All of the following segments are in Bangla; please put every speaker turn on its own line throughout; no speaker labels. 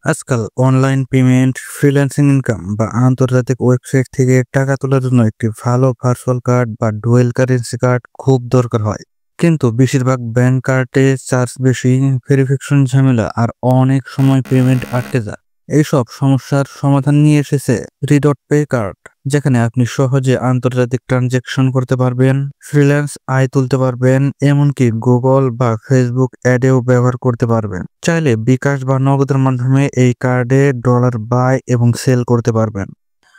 আজকাল অনলাইন পেমেন্ট, ফ্রিল্যান্সিং ইনকাম বা আন্তর্জাতিক ওয়েবসাইট থেকে টাকা তোলার জন্য একটি ভালো ভার্চুয়াল কার্ড বা ডুয়েল কারেন্সি কার্ড খুব দরকার হয়। কিন্তু বেশিরভাগ ব্যাংক কার্ডে চার্জ বেশি, ভেরিফিকেশন ঝামেলা আর অনেক সময় পেমেন্ট আটকে যায়। এইসব সমস্যার সমাধান নিয়ে এসেছে রিডট পে কার্ড, যেখানে আপনি সহজে আন্তর্জাতিক ট্রানজ্যাকশন করতে পারবেন, ফ্রিল্যান্স আয় তুলতে পারবেন, এমনকি গুগল বা ফেসবুক অ্যাডেও ব্যবহার করতে পারবেন। চাইলে বিকাশ বা নগদের মাধ্যমে এই কার্ডে ডলার বাই এবং সেল করতে পারবেন।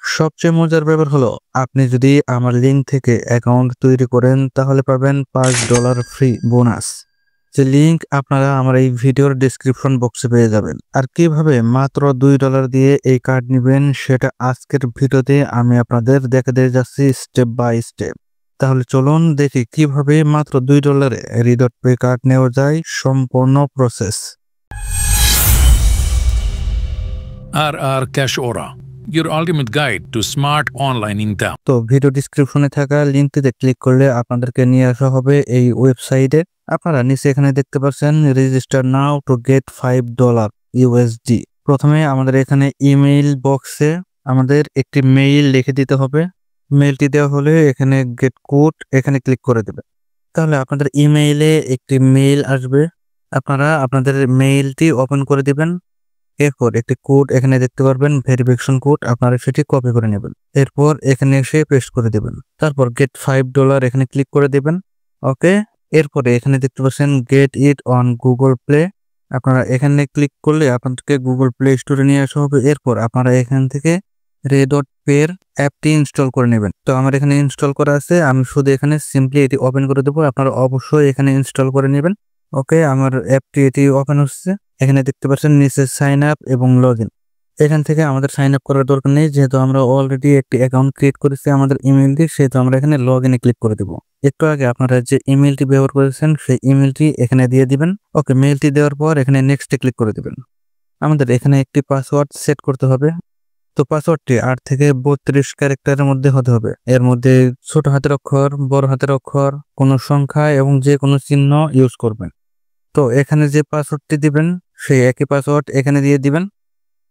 সবচেয়ে মজার ব্যাপার হলো, আপনি যদি আমার লিঙ্ক থেকে অ্যাকাউন্ট তৈরি করেন তাহলে পাবেন $5 ফ্রি বোনাস, যে লিঙ্ক আপনারা আমার এই ভিডিওর ডেসক্রিপশন বক্সে পেয়ে যাবেন। আর কিভাবে মাত্র $2 দিয়ে এই কার্ড নেবেন সেটা আজকের ভিডিওতে আমি আপনাদের দেখাতে যাচ্ছি স্টেপ বাই স্টেপ। তাহলে চলুন দেখি কিভাবে মাত্র $2 রিডট পে কার্ড নেওয়া যায়, সম্পূর্ণ process.
RR Cash Aura, your ultimate guide to smart online income.
তো ভিডিও ডিসক্রিপশনে থাকা লিঙ্কটিতে ক্লিক করলে আপনাদেরকে নিয়ে আসা হবে এই ওয়েবসাইটে। আপনারা নিচে এখানে দেখতে পাচ্ছেন register now to get $5 USD। প্রথমে আমাদের এখানে ইমেইল বক্সে আমাদের একটি মেইল লিখে দিতে হবে। মেইলটি দেওয়া হলে এখানে গেট কোড এখানে ক্লিক করে দেবে, তাহলে আপনাদের ইমেইলে একটি মেইল আসবে। আপনারা আপনাদের মেইলটি ওপেন করে দিবেন। এরপর একটি কোড এখানে দেখতে পারবেন, ভেরিফিকেশন কোড, আপনারা সেটি কপি করে নেবেন। এরপর এখানে এসে পেস্ট করে দেবেন, তারপর গেট $5 এখানে ক্লিক করে দেবেন। ওকে, এরপরে এখানে দেখতে পাচ্ছেন get it on Google play. আপনারা এখানে ক্লিক করলে আপনাদেরকে গুগল প্লে স্টোরে নিয়ে আসা হবে। এরপর আপনারা এখান থেকে রিডট পে এর অ্যাপটি ইনস্টল করে নেবেন। তো আমার এখানে ইনস্টল করা আছে, আমি শুধু এখানে সিম্পলি এটি ওপেন করে দেবো। আপনারা অবশ্যই এখানে ইনস্টল করে নেবেন। ওকে, আমার অ্যাপটি এটি ওপেন হচ্ছে। এখানে দেখতে পাচ্ছেন নিচে সাইন আপ এবং লগ ইন। এখান থেকে আমাদের সাইন আপ করার দরকার নেই, যেহেতু আমরা অলরেডি একটি অ্যাকাউন্ট ক্রিয়েট করেছি আমাদের ইমেল দিয়ে, সেহেতু আমরা এখানে লগ ইনে ক্লিক করে দেবো। একটু আগে আপনারা যে ইমেলটি ব্যবহার করেছেন সেই ইমেলটি এখানে দিয়ে দিবেন। ওকে, মেলটি দেওয়ার পর এখানে নেক্সটে ক্লিক করে দিবেন। আমাদের এখানে একটি পাসওয়ার্ড সেট করতে হবে। তো পাসওয়ার্ডটি 8 থেকে 32 ক্যারেক্টারের মধ্যে হতে হবে। এর মধ্যে ছোট হাতের অক্ষর, বড় হাতের অক্ষর, কোনো সংখ্যা এবং যে কোনো চিহ্ন ইউজ করবেন। তো এখানে যে পাসওয়ার্ডটি দিবেন সেই একই পাসওয়ার্ড এখানে দিয়ে দিবেন।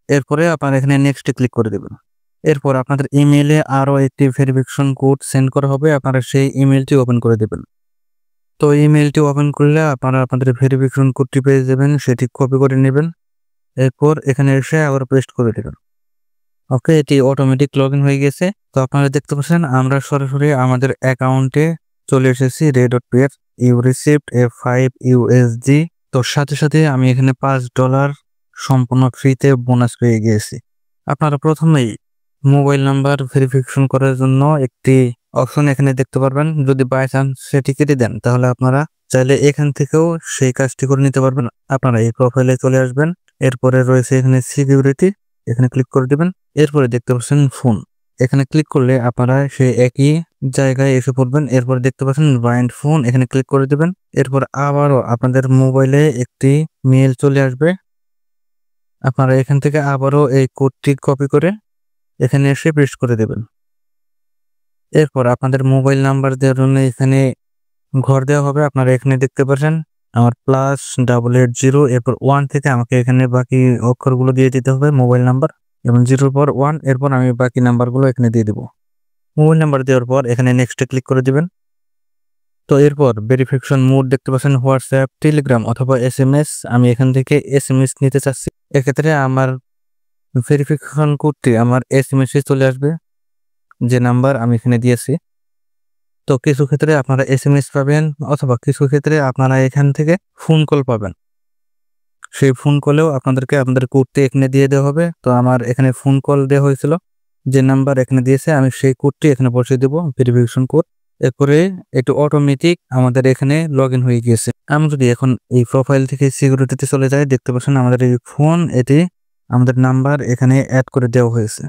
এরপরে আপনারা এখানে নেক্সটে ক্লিক করে দেবেন। এরপর আপনাদের ইমেইলে আরও একটি ভেরিফিকেশন কোড সেন্ড করা হবে, আপনারা সেই ইমেলটি ওপেন করে দেবেন। তো ইমেলটি ওপেন করলে আপনারা আপনাদের ভেরিফিকেশন কোডটি পেয়ে যাবেন, সেটি কপি করে নেবেন। এরপর এখানে এসে আবার পেস্ট করে দেবেন। ওকে, এটি অটোমেটিক লগ ইন হয়ে গেছে। তো আপনারা দেখতে পাচ্ছেন আমরা সরাসরি আমাদের অ্যাকাউন্টে চলে এসেছি রিডট পে এর। You received a 5 USD। তো সাথে সাথে আমি এখানে $5 সম্পূর্ণ ফ্রিতে বোনাস পেয়ে গিয়েছি। আপনারা প্রথমেই মোবাইল নাম্বার ভেরিফিকেশন করার জন্য একটি অপশন এখানে দেখতে পারবেন। যদি বাই চান্স সেটি কেটে দেন তাহলে আপনারা চাইলে এখান থেকেও সেই কাজটি করে নিতে পারবেন। আপনারা এই প্রোফাইলে চলে আসবেন। এরপরে রয়েছে এখানে সিকিউরিটি, এখানে ক্লিক করে দিবেন। এরপরে দেখতে পাচ্ছেন ফোন, এখানে ক্লিক করলে আপনারা সেই একই জায়গায় এসে পড়বেন। এরপরে দেখতে পাচ্ছেন বাইন্ড ফোন, এখানে ক্লিক করে দিবেন। এরপর আবারও আপনাদের মোবাইলে একটি মেল চলে আসবে। আপনারা এখান থেকে আবারও এই কোডটি কপি করে এখানে এসে পেস্ট করে দেবেন। এরপর আপনাদের মোবাইল নাম্বার দেওয়ার জন্য এখানে ঘর দেওয়া হবে। আপনারা এখানে দেখতে পাচ্ছেন আমার +880, এরপর 1 থেকে আমাকে এখানে বাকি অক্ষরগুলো দিয়ে দিতে হবে, মোবাইল নাম্বার এবং 0 পর 1। এরপর আমি বাকি নাম্বারগুলো এখানে দিয়ে দেবো। মোবাইল নাম্বার দেওয়ার পর এখানে নেক্সটে ক্লিক করে দিবেন। তো এরপর ভেরিফিকেশন মোড দেখতে পাচ্ছেন হোয়াটসঅ্যাপ, টেলিগ্রাম অথবা SMS। আমি এখান থেকে SMS নিতে চাচ্ছি। এক্ষেত্রে আমার ভেরিফিকেশন কোডটি আমার SMS এ চলে আসবে, যে নাম্বার আমি এখানে দিয়েছি। তো কিছু ক্ষেত্রে আপনারা SMS পাবেন, অথবা কিছু ক্ষেত্রে আপনারা এখান থেকে ফোন কল পাবেন। সেই ফোন কলেও আপনাদেরকে আপনাদের কোডটি এখানে দিয়ে দেওয়া হবে। তো আমার এখানে ফোন কল দেওয়া হয়েছিল, যে নাম্বার এখানে দিয়েছে আমি সেই কোডটি এখানে বসিয়ে দেবো, ভেরিফিকেশন কোড। এরপরে এটি অটোমেটিক আমাদের এখানে লগ ইন হয়ে গিয়েছে। আমি যদি এখন এই প্রোফাইল থেকে সিকিউরিটিতে চলে যাই, দেখতে পাচ্ছেন আমাদের এই ফোন, এটি আমাদের নাম্বার এখানে অ্যাড করে দেওয়া হয়েছে।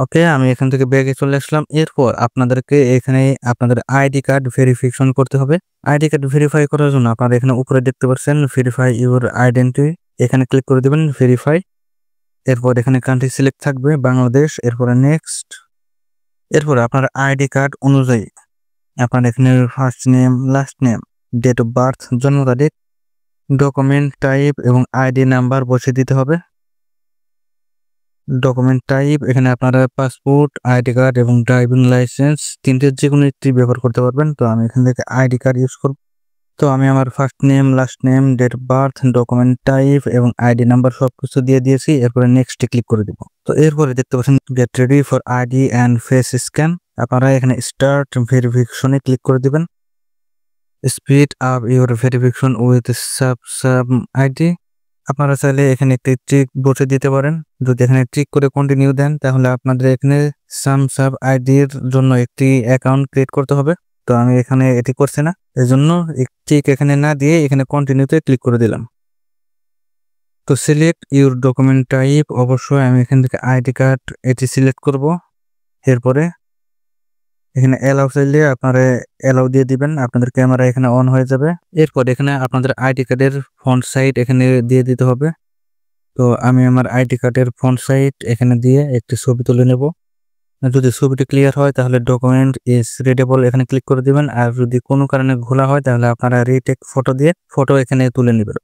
ওকে, আমি এখান থেকে ব্যাগে চলে আসলাম। এরপর আপনাদেরকে এখানে আপনাদের আইডি কার্ড ভেরিফিকেশন করতে হবে। আইডি কার্ড ভেরিফাই করার জন্য আপনারা এখানে উপরে দেখতে পাচ্ছেন ভেরিফাই ইউর আইডেন্টিটি, এখানে ক্লিক করে দেবেন ভেরিফাই। এরপর এখানে কান্ট্রি সিলেক্ট থাকবে বাংলাদেশ, এরপরে নেক্সট। এরপর আপনার আইডি কার্ড অনুযায়ী আপনার এখানে first name, last name, date of birth, জন্ম তারিখ, ডকুমেন্ট টাইপ এবং আইডি নাম্বার বসিয়ে দিতে হবে। ডকুমেন্ট টাইপ এখানে আপনারা পাসপোর্ট, আইডি কার্ড এবং ড্রাইভিং লাইসেন্স তিনটের যে কোনো একটি ব্যবহার করতে পারবেন। তো আমি এখান থেকে আইডি কার্ড ইউজ করব। তো আমি আমার first name, last name, date of birth, document type এবং আইডি নাম্বার সবকিছু দিয়ে দিয়েছি। এরপরে নেক্সটে ক্লিক করে দিব। তো এরপরে দেখতে পাচ্ছেন get ready for ID and face scan. আপনারা এখানে স্টার্ট ভেরিফিকেশনে ক্লিক করে দিবেন। Speed up your verification with sub ID. আপনারা চাইলে এখানে একটি ট্রিক বসে দিতে পারেন। যদি এখানে ট্রিক করে কন্টিনিউ দেন তাহলে আপনাদের এখানে সাব আইডির জন্য একটি অ্যাকাউন্ট ক্রিয়েট করতে হবে। তো আমি এখানে এটি করছি না, এজন্য ট্রিক এখানে না দিয়ে এখানে কন্টিনিউতে ক্লিক করে দিলাম। তো সিলেক্ট ইউর ডকুমেন্ট টাইপ, অবশ্যই আমি এখান থেকে আইডি কার্ড এটি সিলেক্ট করব। এরপরে এখানে অ্যালাউ চাইলে আপনারা অ্যালাউ দিয়ে দিবেন, আপনাদের ক্যামেরা এখানে অন হয়ে যাবে। এরপর এখানে আপনাদের আইডি কার্ডের ফন্ট সাইজ এখানে দিয়ে দিতে হবে। তো আমি আমার আইডি কার্ডের ফন্ট সাইজ এখানে দিয়ে একটি ছবি তুলে নেব। যদি ছবিটি ক্লিয়ার হয় তাহলে ডকুমেন্ট ইজ রিডেবল এখানে ক্লিক করে দিবেন। আর যদি কোনো কারণে ঘোলা হয় তাহলে আপনারা রিটেক ফটো দিয়ে ফটো এখানে তুলে নেবেন।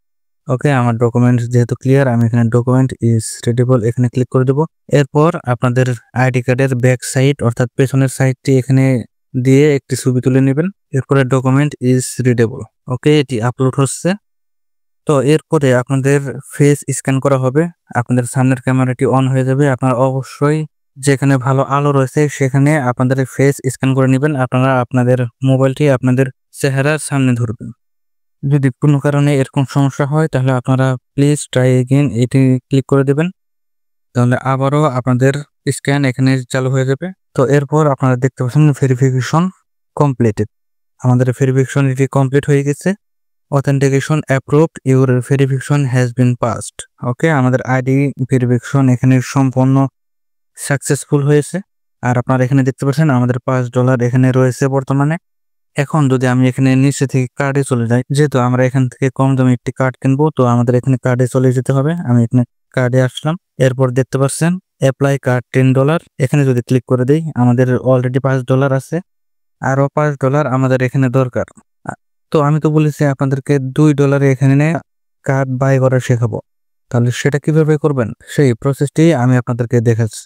ওকে, আমার ডকুমেন্ট যেহেতু ক্লিয়ার, আমি এখানে ডকুমেন্ট ইজ রিডেবল এখানে ক্লিক করে দেব। এরপর আপনাদের আইডি কার্ডের ব্যাক সাইড অর্থাৎ পেছনের সাইডটি এখানে দিয়ে একটি ছবি তুলে নেবেন। এরপরে ডকুমেন্ট ইজ রিডেবল। ওকে, এটি আপলোড হচ্ছে। তো এরপরে আপনাদের ফেস স্ক্যান করা হবে। আপনাদের সামনের ক্যামেরাটি অন হয়ে যাবে। আপনারা অবশ্যই যেখানে ভালো আলো রয়েছে সেখানে আপনাদের ফেস স্ক্যান করে নেবেন। আপনারা আপনাদের মোবাইলটি আপনাদের চেহারার সামনে ধরবেন। যদি কোনো কারণে এরকম সমস্যা হয় তাহলে আপনারা প্লিজ ট্রাই এগেইন এটি ক্লিক করে দেবেন। তাহলে আবারও আপনাদের স্ক্যান এখানে চালু হয়ে যাবে। তো এরপর আপনারা দেখতে পাচ্ছেন ভেরিফিকেশন কমপ্লিটেড। আমাদের ভেরিফিকেশন এটি কমপ্লিট হয়ে গেছে। Authentication approved, your verification has been passed. Okay, আমাদের আইডি ভেরিফিকেশন এখানে সম্পূর্ণ সাকসেসফুল হয়েছে। আর আপনারা এখানে দেখতে পাচ্ছেন আমাদের $5 এখানে রয়েছে বর্তমানে। এখন যদি আমি এখানে নিচে থেকে কার্ডে চলে যাই, যেহেতু আমরা এখান থেকে কম দামে একটি কার্ড কিনবো, তো আমাদের এখানে কার্ডে চলে যেতে হবে। আমি এখানে কার্ডে আসলাম। এরপর দেখতে পাচ্ছেন অ্যাপ্লাই কার্ড $10। এখানে যদি ক্লিক করে দিই আমাদের অলরেডি $5 আছে, আরও $5 আমাদের এখানে দরকার। তো আমি তো বলেছি আপনাদেরকে $2 এখানে কার্ড বাই করা শেখাবো। তাহলে সেটা কিভাবে করবেন সেই প্রসেসটি আমি আপনাদেরকে দেখাচ্ছি।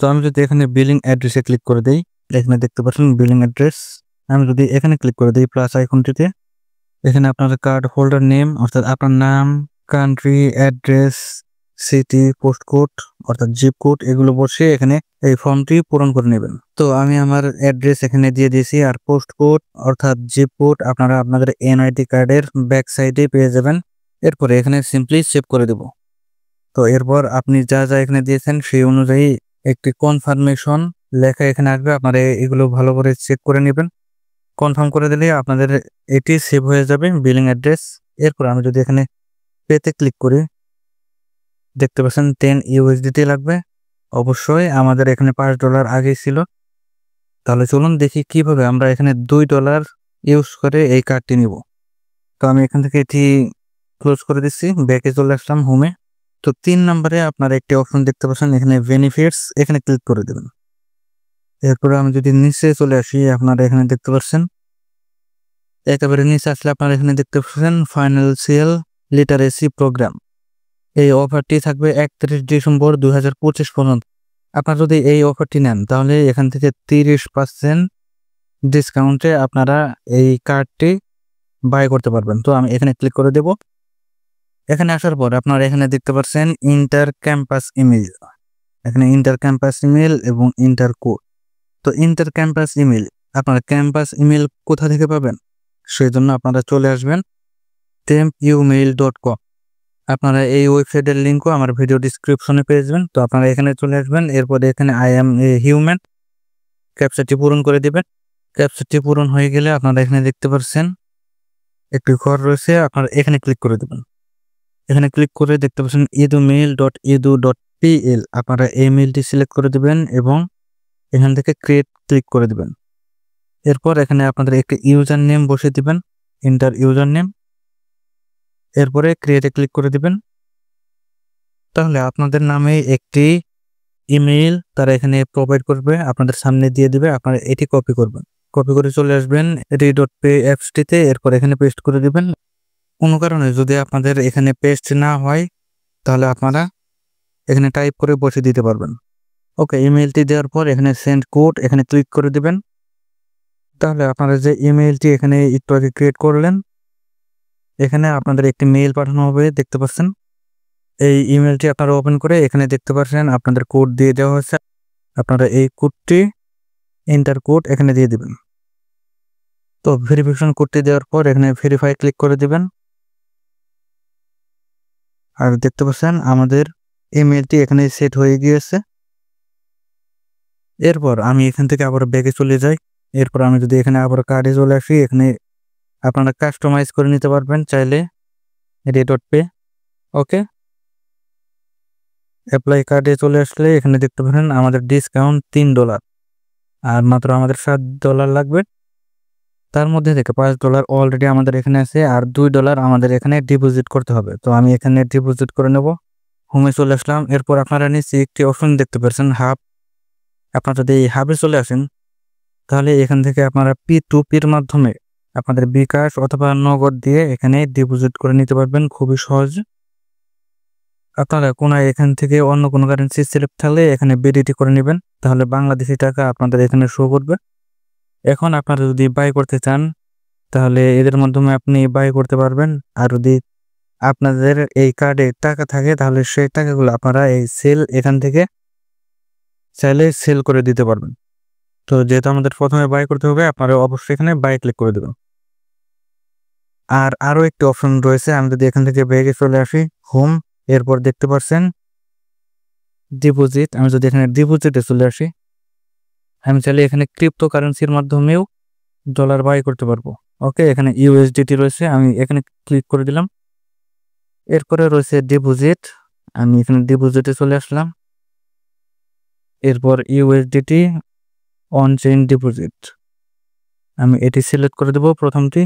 তো আমি যদি এখানে বিলিং অ্যাড্রেসে ক্লিক করে দিই, এখানে দেখতে পাচ্ছেন বিলিং অ্যাড্রেস। আমি যদি এখানে ক্লিক করে দিই প্লাস আইকনটিতে, এখানে আপনার কার্ড হোল্ডার নেম অর্থাৎ আপনার নাম, country, address, city, post code অর্থাৎ জিপ কোড এগুলো বসে এখানে এই ফর্মটি পূরণ করে নেবেন। তো আমি আমার অ্যাড্রেস এখানে দিয়ে দিয়েছি, আর পোস্ট কোড অর্থাৎ জিপ কোড আপনারা আপনাদের এনআইডি কার্ডের ব্যাক সাইডে পেয়ে যাবেন। এরপরে এখানে সিম্পলি সেভ করে দেব। তো এরপর আপনি যা যা এখানে দিয়েছেন সেই অনুযায়ী একটি কনফার্মেশন লেখা এখানে আসবে। আপনারা এগুলো ভালো করে চেক করে নেবেন। কনফার্ম করে দিলে আপনাদের এটি সেভ হয়ে যাবে বিলিং অ্যাড্রেস। এরপর আমি যদি এখানে পেতে ক্লিক করি, দেখতে পাচ্ছেন 10 USDT লাগবে। অবশ্যই আমাদের এখানে $5 আগেই ছিল। তাহলে চলুন দেখি কিভাবে আমরা এখানে $2 ইউজ করে এই কার্ডটি নিব। তো আমি এখান থেকে এটি ক্লোজ করে দিচ্ছি, ব্যাকে চলে আসলাম হোমে। তো 3 নম্বরে আপনারা একটি অপশন দেখতে পাচ্ছেন এখানে বেনিফিটস, এখানে ক্লিক করে দেবেন। এরপরে আমি যদি নিচে চলে আসি, আপনারা এখানে দেখতে পাচ্ছেন একেবারে নিচে আসলে আপনারা এখানে দেখতে পাচ্ছেন ফাইন্যান্সিয়াল লিটারেসি প্রোগ্রাম। এই অফারটি থাকবে 31 ডিসেম্বর 2025 পর্যন্ত। আপনারা যদি এই অফারটি নেন তাহলে এখান থেকে 30% ডিসকাউন্টে আপনারা এই কার্ডটি বাই করতে পারবেন। তো আমি এখানে ক্লিক করে দেব। এখানে আসার পর আপনারা এখানে দেখতে পাচ্ছেন ইন্টার ক্যাম্পাস ইমেল, এখানে ইন্টার ক্যাম্পাস ইমেল এবং ইন্টার কোড। তো ইন্টার ক্যাম্পাস ইমেল, আপনারা ক্যাম্পাস ইমেল কোথা থেকে পাবেন সেই জন্য আপনারা চলে আসবেন tempumail.com। আপনারা এই ওয়েবসাইটের লিঙ্কও আমার ভিডিও ডিসক্রিপশনে পেয়ে যাবেন। তো আপনারা এখানে চলে আসবেন। এরপরে এখানে আই এম এ হিউম্যান ক্যাপচাটি পূরণ করে দিবেন। ক্যাপচাটি পূরণ হয়ে গেলে আপনারা এখানে দেখতে পাচ্ছেন একটি ঘর রয়েছে, আপনারা এখানে ক্লিক করে দেবেন। এখানে ক্লিক করে দেখতে পাচ্ছেন edumail.edu.pl, আপনারা এই মেইলটি সিলেক্ট করে দেবেন এবং এখান থেকে ক্রিয়েট ক্লিক করে দেবেন। এরপর এখানে আপনাদের একটি ইউজার নেম বসিয়ে দিবেন, এন্টার ইউজার নেম। এরপরে ক্রিয়েটে ক্লিক করে দিবেন। তাহলে আপনাদের নামে একটি ইমেইল তারা এখানে প্রোভাইড করবে, আপনাদের সামনে দিয়ে দিবে। আপনারা এটি কপি করবেন, কপি করে চলে আসবেন read.py অ্যাপসটিতে। এরপর এখানে পেস্ট করে দিবেন। কোনো কারণে যদি আপনাদের এখানে পেস্ট না হয় তাহলে আপনারা এখানে টাইপ করে বসে দিতে পারবেন। ওকে, ইমেলটি দেওয়ার পর এখানে সেন্ড কোড এখানে ক্লিক করে দিবেন। তাহলে আপনারা যে ইমেলটি এখানে একটু আগে ক্রিয়েট করলেন, এখানে আপনাদের একটি মেইল পাঠানো হবে, দেখতে পাচ্ছেন। এই ইমেলটি আপনারা ওপেন করে এখানে দেখতে পাচ্ছেন আপনাদের কোড দিয়ে দেওয়া হয়েছে। আপনারা এই কোডটি এন্টার কোড এখানে দিয়ে দিবেন। তো ভেরিফিকেশন কোডটি দেওয়ার পর এখানে ভেরিফাই ক্লিক করে দিবেন। আর দেখতে পাচ্ছেন আমাদের ইমেলটি এখানে সেট হয়ে গিয়েছে। এরপর আমি এখান থেকে আবার ব্যাগে চলে যাই। এরপর আমি যদি এখানে আবার কার্ডে চলে আসি, এখানে আপনারা কাস্টমাইজ করে নিতে পারবেন চাইলে রে.পে। ওকে, অ্যাপ্লাই কার্ডে চলে আসলে এখানে দেখতে পারেন আমাদের ডিসকাউন্ট $3 আর মাত্র আমাদের $7 লাগবে। তার মধ্যে থেকে $5 অলরেডি আমাদের এখানে আছে আর $2 আমাদের এখানে ডিপোজিট করতে হবে। তো আমি এখানে ডিপোজিট করে নেব। হোমে চলে আসলাম। এরপর আপনারা নিচে একটি অপশন দেখতে পাচ্ছেন হাব। আপনারা যদি এই হাবে চলে আসেন তাহলে এখান থেকে আপনারা P2P'র মাধ্যমে আপনাদের বিকাশ অথবা নগদ দিয়ে এখানে ডিপোজিট করে নিতে পারবেন খুবই সহজ। আপনারা এখান থেকে অন্য কোনো কারেন্সি সিলেক্ট থাকলে এখানে বিডিটি করে নেবেন, তাহলে বাংলাদেশি টাকা আপনাদের এখানে শো করবে। এখন আপনারা যদি বাই করতে চান তাহলে এদের মাধ্যমে আপনি বাই করতে পারবেন। আর যদি আপনাদের এই কার্ডে টাকা থাকে তাহলে সেই টাকাগুলো আপনারা এই সেল এখান থেকে চাইলে সেল করে দিতে পারবেন। তো যেহেতু আমাদের প্রথমে বাই করতে হবে, আপনারা অবশ্যই এখানে বাই ক্লিক করে দেবেন। আর আরও একটি অপশন রয়েছে, আমি যদি এখান থেকে ব্যাগে চলে আসি হোম, এরপর দেখতে পাচ্ছেন ডিপোজিট। আমি যদি এখানে ডিপোজিটে চলে আসি, আমি চাইলে এখানে ক্রিপ্টো কারেন্সির মাধ্যমেও ডলার বাই করতে পারবো। ওকে, এখানে ইউএসডিটি রয়েছে, আমি এখানে ক্লিক করে দিলাম। এরপরে রয়েছে ডিপোজিট, আমি এখানে ডিপোজিটে চলে আসলাম। এরপর ইউএসডিটি অন চেইন ডিপোজিট, আমি এটি সিলেক্ট করে দেবো প্রথমটি।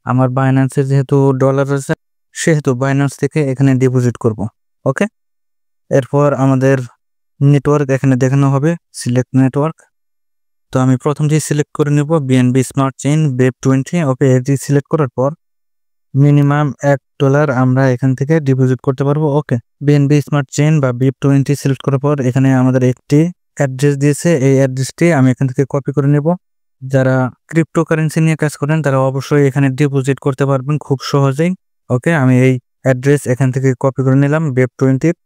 আমার বাইন্যান্সে যেহেতু ডলার রয়েছে সেহেতু বাইন্যান্স থেকে এখানে ডিপোজিট করব। ওকে, এরপর আমাদের নেটওয়ার্ক এখানে দেখানো হবে, সিলেক্ট নেটওয়ার্ক। তো আমি প্রথমটি সিলেক্ট করে নেব বিএনবি স্মার্ট চেইন BEP20। ওকে, এটি সিলেক্ট করার পর মিনিমাম $1 আমরা এখান থেকে ডিপোজিট করতে পারবো। ওকে, বিএনবি স্মার্ট চেইন বা BEP20 সিলেক্ট করার পর এখানে আমাদের একটি অ্যাড্রেস দিয়েছে, এই অ্যাড্রেসটি আমি এখান থেকে কপি করে নেব। যারা ক্রিপ্টো কারেন্সি নিয়ে কাজ করেন তারা অবশ্যই এখানে ডিপোজিট করতে পারবেন খুব সহজেই। ওকে, আমি এই অ্যাড্রেস এখান থেকে কপি করে নিলাম BEP20।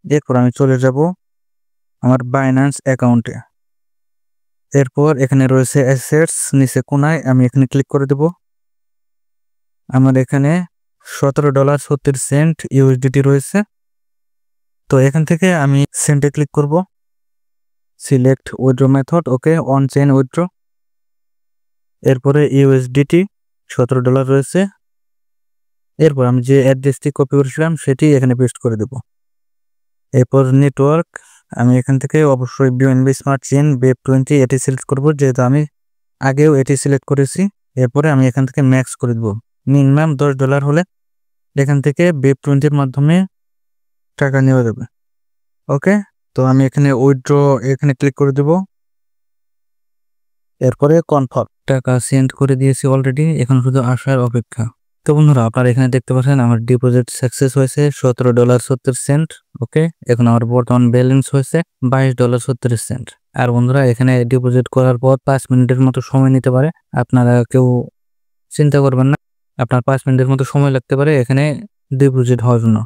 এরপর আমি চলে যাব আমার বাইন্যান্স অ্যাকাউন্টে। এরপর এখানে রয়েছে অ্যাসেটস, নিচে কোনায় আমি এখানে ক্লিক করে দেব। আমার এখানে $17.36 ইউএসডিটি রয়েছে। তো এখান থেকে আমি সেন্টে ক্লিক করব, select withdraw method. Okay, on chain withdraw. এরপরে ইউএসডিটি $17 রয়েছে। এরপর আমি যে অ্যাড্রেসটি কপি করেছিলাম সেটি এখানে পেস্ট করে দেব। এরপর নেটওয়ার্ক, আমি এখান থেকে অবশ্যই বিএনবি স্মার্ট চেইন BEP20 এটি সিলেক্ট করব, যেহেতু আমি আগেও এটি সিলেক্ট করেছি। এরপরে আমি এখান থেকে ম্যাক্স করে দেব, মিনিমাম $10 হলে এখান থেকে BEP20-র মাধ্যমে টাকা নেওয়া যাবে। ওকে, তো আমি এখানে উইথড্র এখানে ক্লিক করে দেব। এরপরে কনফার্ম, টাকা সেন্ড করে দিয়েছি অলরেডি, এখন শুধু আসার অপেক্ষা। তো বন্ধুরা, আপনারা এখানে দেখতে পাচ্ছেন আমার ডিপোজিট সাকসেস হয়েছে $17.70। ওকে, এখন আমার বর্তমান ব্যালেন্স হয়েছে $22.70। আর বন্ধুরা, এখানে ডিপোজিট করার পর 5 মিনিটের মতো সময় নিতে পারে। আপনারা কেউ চিন্তা করবেন না, আপনার 5 মিনিটের মতো সময় লাগতে পারে এখানে ডিপোজিট হওয়ার জন্য।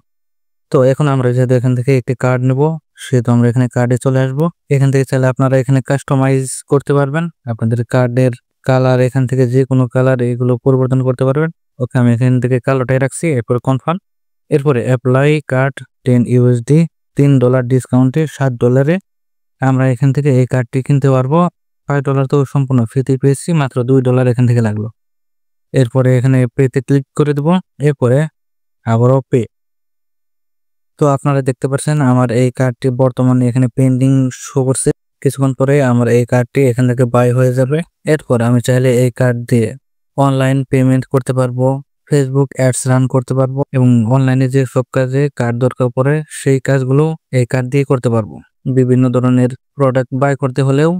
তো এখন আমরা যেহেতু এখান থেকে একটি কার্ড নেব সেহেতু আমরা এখানে কার্ডে চলে আসব। এখান থেকে চাইলে আপনারা এখানে কাস্টমাইজ করতে পারবেন আপনাদের কার্ডের কালার, এখান থেকে যে কোনো কালার এগুলো পরিবর্তন করতে পারবেন। ওকে, আমি এখান থেকে কালোটাই রাখছি। এরপর কনফার্ম, এরপরে অ্যাপ্লাই কার্ড $10 $3 ডিসকাউন্টে $7 আমরা এখান থেকে এই কার্ডটি কিনতে পারবো। $5 তো সম্পূর্ণ ফ্রিতে পেয়েছি, মাত্র $2 এখান থেকে লাগলো। এরপরে এখানে পেতে ক্লিক করে দেব। এরপরে আবারও পে। তো আপনারা দেখতে পাচ্ছেন আমার এই কার্ডটি বর্তমানে এখানে পেন্ডিং শো করছে। কিছুক্ষণ পরে আমার এই কার্ডটি এখান থেকে বাই হয়ে যাবে। এরপর আমি চাইলে এই কার্ড দিয়ে অনলাইন পেমেন্ট করতে পারবো, ফেসবুক অ্যাডস রান করতে পারবো এবং অনলাইনে যে সব কাজে কার্ড দরকার পড়ে সেই কাজগুলো এই কার্ড দিয়ে করতে পারবো। বিভিন্ন ধরনের প্রোডাক্ট বাই করতে হলেও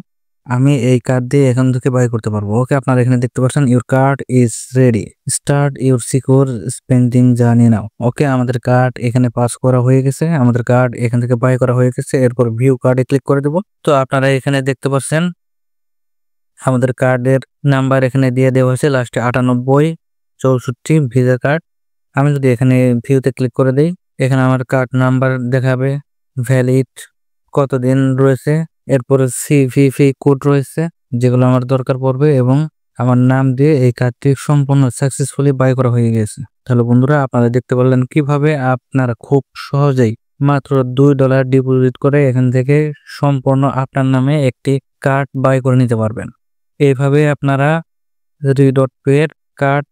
আমি এই কার্ড দিয়ে এখান থেকে বাই করতে পারবো। ওকে, আপনারা এখানে দেখতে পাচ্ছেন your card is ready, start your secure spending journey now. Okay, আমাদের কার্ড এখানে পাস করা হয়ে গেছে, আমাদের কার্ড এখান থেকে বাই করা হয়ে গেছে। এরপর ভিউ কার্ডে ক্লিক করে দেবো। তো আপনারা এখানে দেখতে পাচ্ছেন আমাদের কার্ডের নাম্বার এখানে দিয়ে দেওয়া হয়েছে লাস্টে 9864 ভিসা কার্ড। আমি যদি এখানে ভিউতে ক্লিক করে দিই, এখানে আমার কার্ড নাম্বার দেখাবে, ভ্যালিড কতদিন রয়েছে, এরপরে সিভিভি কোড রয়েছে যেগুলো আমার দরকার পড়বে, এবং আমার নাম দিয়ে এই কার্ডটি সম্পূর্ণ সাকসেসফুলি বাই করা হয়ে গেছে। তাহলে বন্ধুরা, আপনারা দেখতে পারলেন কিভাবে আপনারা খুব সহজেই মাত্র $2 ডিপোজিট করে এখান থেকে সম্পূর্ণ আপনার নামে একটি কার্ড বাই করে নিতে পারবেন। এইভাবে আপনারা রি.পে কার্ড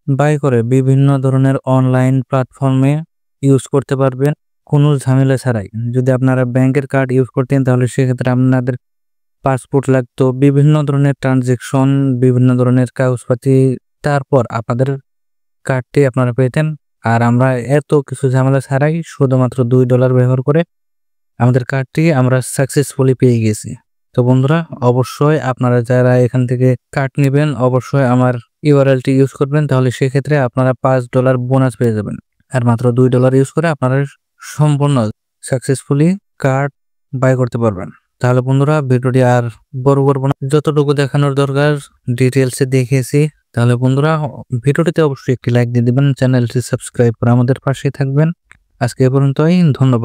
বাই করে বিভিন্ন ধরনের অনলাইন প্ল্যাটফর্মে ইউজ করতে পারবেন কোনো ঝামেলা ছাড়াই। যদি আপনারা ব্যাংকের কার্ড ইউজ করতেন তাহলে সেক্ষেত্রে আপনাদের পাসপোর্ট লাগতো, বিভিন্ন ধরনের ট্রানজেকশন, বিভিন্ন ধরনের কাগজপাতি, তারপর আপনাদের কার্ডটি আপনারা পেতেন। আর আমরা এত কিছু ঝামেলা ছাড়াই শুধুমাত্র $2 ব্যবহার করে আমাদের কার্ডটি আমরা সাকসেসফুলি পেয়ে গেছি। তো বন্ধুরা, অবশ্যই আপনারা যারা এখান থেকে কার্ড নেবেন অবশ্যই আমার ইউআরএলটি ইউজ করবেন, তাহলে সেক্ষেত্রে আপনারা $5 বোনাস পেয়ে যাবেন। আর মাত্র $2 ইউজ করে আপনারা সম্পূর্ণ সাকসেসফুলি কার্ড বাই করতে পারবেন। তাহলে বন্ধুরা, ভিডিওটি আর বড় করবো না, যতটুকু দেখানোর দরকার ডিটেলসে দেখিয়েছি। তাহলে বন্ধুরা, ভিডিওটিতে অবশ্যই একটি লাইক দিয়ে দিবেন, চ্যানেলটি সাবস্ক্রাইব করে আমাদের পাশে থাকবেন। আজকে এ পর্যন্তই, ধন্যবাদ।